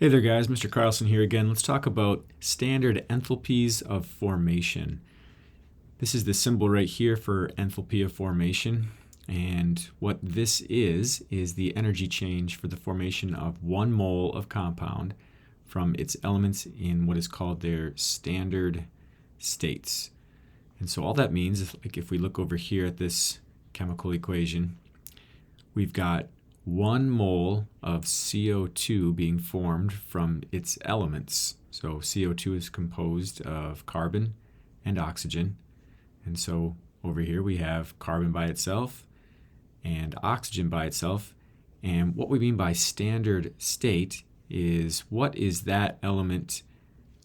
Hey there guys, Mr. Carlson here again. Let's talk about standard enthalpies of formation. This is the symbol right here for enthalpy of formation, and what this is the energy change for the formation of 1 mole of compound from its elements in what is called their standard states. And so all that means is, like, if we look over here at this chemical equation, we've got 1 mole of CO2 being formed from its elements. So CO2 is composed of carbon and oxygen. And so over here we have carbon by itself and oxygen by itself. And what we mean by standard state is what is that element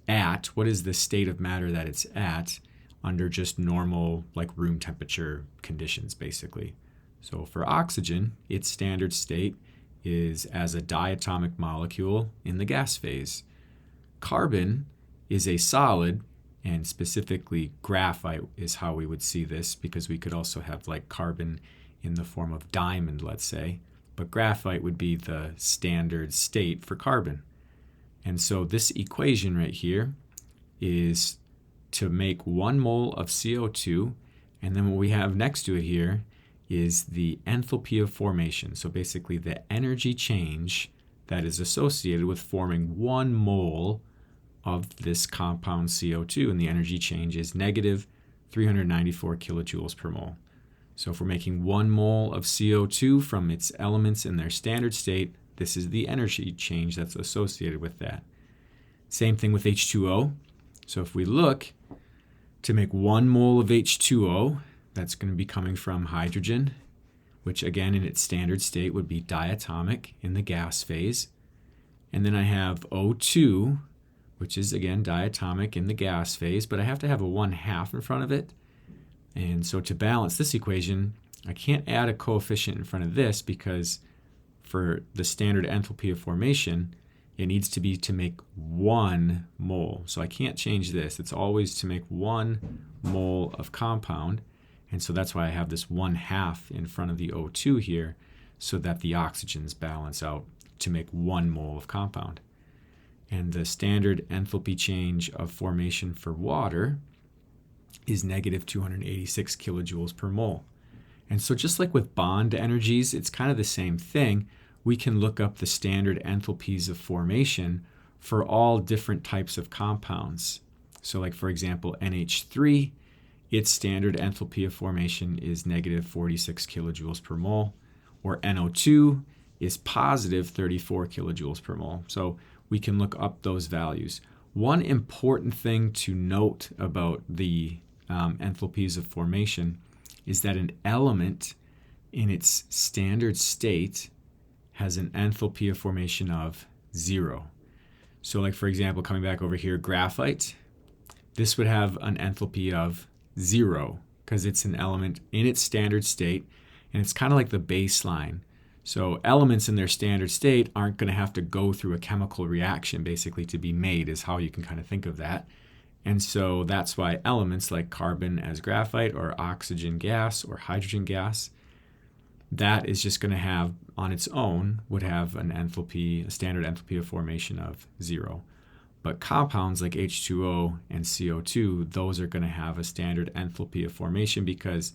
at, what is the state of matter that it's at under just normal, like, room temperature conditions, basically. So for oxygen, its standard state is as a diatomic molecule in the gas phase. Carbon is a solid, and specifically graphite is how we would see this, because we could also have like carbon in the form of diamond, let's say, but graphite would be the standard state for carbon. And so this equation right here is to make 1 mole of CO2, and then what we have next to it here is the enthalpy of formation. So basically the energy change that is associated with forming 1 mole of this compound CO2, and the energy change is negative 394 kilojoules per mole. So if we're making 1 mole of CO2 from its elements in their standard state, this is the energy change that's associated with that. Same thing with H2O. So if we look to make 1 mole of H2O, that's going to be coming from hydrogen, which again in its standard state would be diatomic in the gas phase. And then I have O2, which is again diatomic in the gas phase, but I have to have a 1/2 in front of it. And so to balance this equation, I can't add a coefficient in front of this, because for the standard enthalpy of formation, it needs to be to make 1 mole. So I can't change this. It's always to make 1 mole of compound. And so that's why I have this 1/2 in front of the O2 here, so that the oxygens balance out to make 1 mole of compound. And the standard enthalpy change of formation for water is negative 286 kilojoules per mole. And so just like with bond energies, it's kind of the same thing. We can look up the standard enthalpies of formation for all different types of compounds. So like, for example, NH3, its standard enthalpy of formation is negative 46 kilojoules per mole, or NO2 is positive 34 kilojoules per mole. So we can look up those values. One important thing to note about the enthalpies of formation is that an element in its standard state has an enthalpy of formation of 0. So like, for example, coming back over here, graphite, this would have an enthalpy of 0 because it's an element in its standard state, and it's kind of like the baseline. So elements in their standard state aren't going to have to go through a chemical reaction basically to be made, is how you can kind of think of that. And so that's why elements like carbon as graphite, or oxygen gas, or hydrogen gas, that is just going to have on its own would have an enthalpy, a standard enthalpy of formation of 0. But compounds like H2O and CO2, those are going to have a standard enthalpy of formation because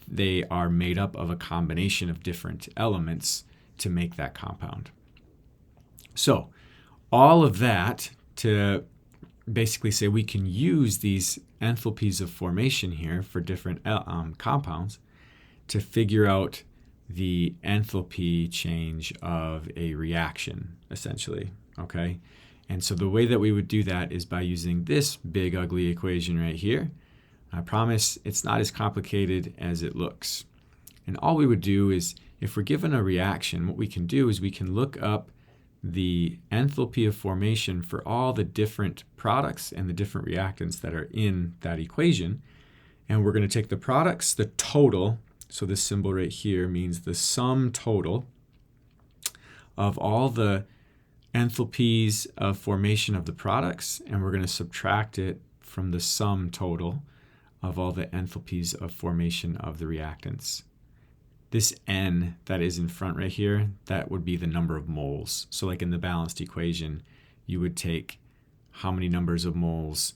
they are made up of a combination of different elements to make that compound. So all of that to basically say we can use these enthalpies of formation here for different compounds to figure out the enthalpy change of a reaction, essentially, okay? And so the way that we would do that is by using this big ugly equation right here. I promise it's not as complicated as it looks. And all we would do is, if we're given a reaction, what we can do is we can look up the enthalpy of formation for all the different products and the different reactants that are in that equation. And we're going to take the products, the total, so this symbol right here means the sum total of all the enthalpies of formation of the products, and we're going to subtract it from the sum total of all the enthalpies of formation of the reactants. This N that is in front right here, that would be the number of moles. So like in the balanced equation, you would take how many numbers of moles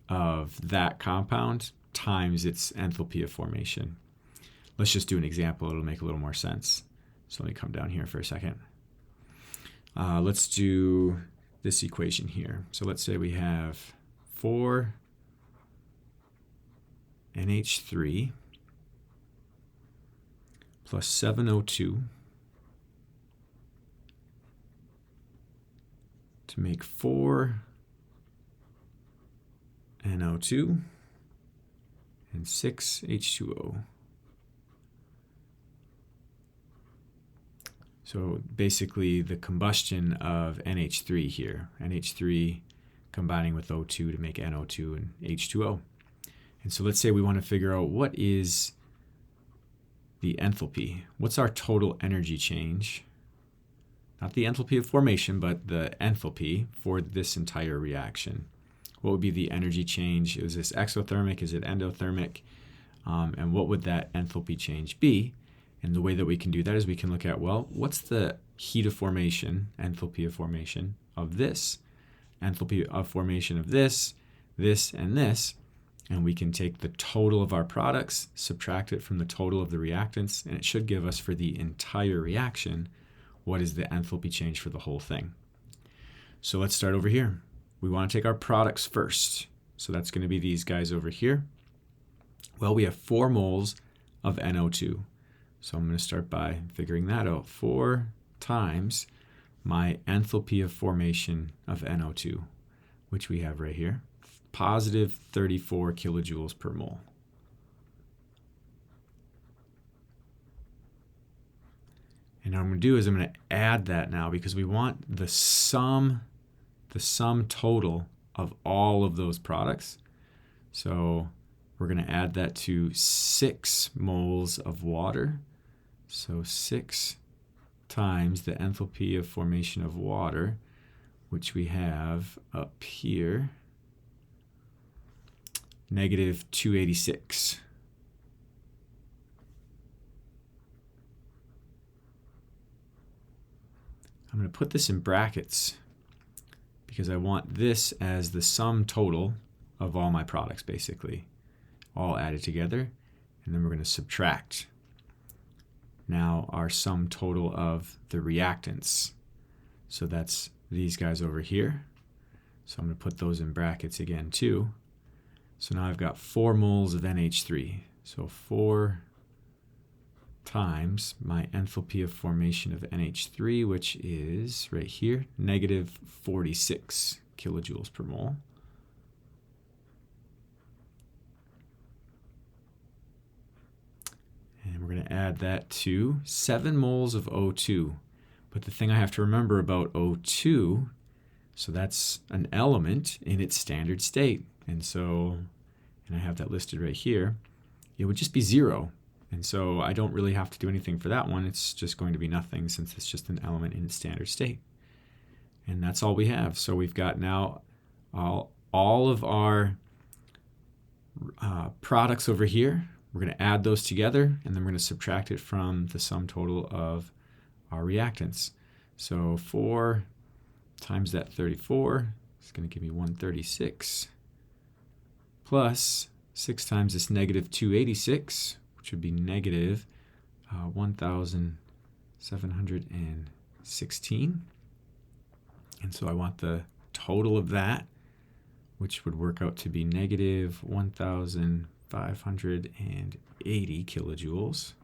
of that compound times its enthalpy of formation. Let's just do an example. It'll make a little more sense. So let me come down here for a second. Let's do this equation here. So let's say we have 4 NH3 plus 7O2 to make 4 NO2 and 6 H2O. So basically the combustion of NH3 here, NH3 combining with O2 to make NO2 and H2O. And so let's say we want to figure out what is the enthalpy. What's our total energy change? Not the enthalpy of formation, but the enthalpy for this entire reaction. What would be the energy change? Is this exothermic? Is it endothermic? And what would that enthalpy change be? And the way that we can do that is we can look at, well, what's the heat of formation, enthalpy of formation of this, enthalpy of formation of this, this, and this, and we can take the total of our products, subtract it from the total of the reactants, and it should give us for the entire reaction what is the enthalpy change for the whole thing. So let's start over here. We want to take our products first. So that's going to be these guys over here. Well, we have 4 moles of NO2. So I'm going to start by figuring that out. 4 times my enthalpy of formation of NO2, which we have right here, positive 34 kilojoules per mole. And what I'm going to do is I'm going to add that now because we want the sum total of all of those products. So we're going to add that to 6 moles of water. So 6 times the enthalpy of formation of water, which we have up here, negative 286. I'm going to put this in brackets because I want this as the sum total of all my products, basically, all added together, and then we're going to subtract now our sum total of the reactants. So that's these guys over here. So I'm going to put those in brackets again too. So now I've got 4 moles of NH3. So 4 times my enthalpy of formation of NH3, which is right here, negative 46 kilojoules per mole. And we're going to add that to 7 moles of O2. But the thing I have to remember about O2, so that's an element in its standard state. And I have that listed right here, it would just be 0. And so I don't really have to do anything for that one. It's just going to be nothing since it's just an element in its standard state. And that's all we have. So we've got now all of our products over here. We're going to add those together, and then we're going to subtract it from the sum total of our reactants. So 4 times that 34 is going to give me 136, plus 6 times this negative 286, which would be negative 1,716. And so I want the total of that, which would work out to be negative 1,580 kilojoules.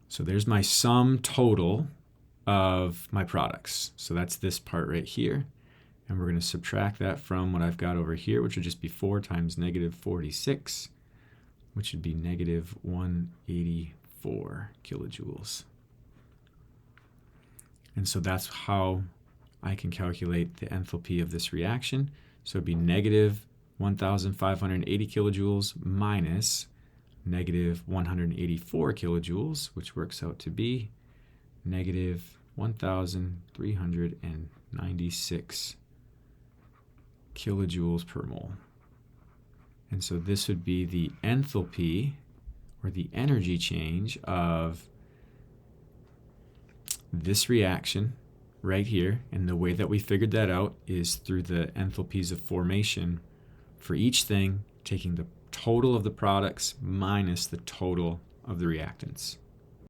So there's my sum total of my products. So that's this part right here. And we're going to subtract that from what I've got over here, which would just be 4 times negative 46, which would be negative 184 kilojoules. And so that's how I can calculate the enthalpy of this reaction. So it'd be negative 1,580 kilojoules minus negative 184 kilojoules, which works out to be negative 1,396 kilojoules per mole. And so this would be the enthalpy, or the energy change, of this reaction right here. And the way that we figured that out is through the enthalpies of formation for each thing, taking the total of the products minus the total of the reactants.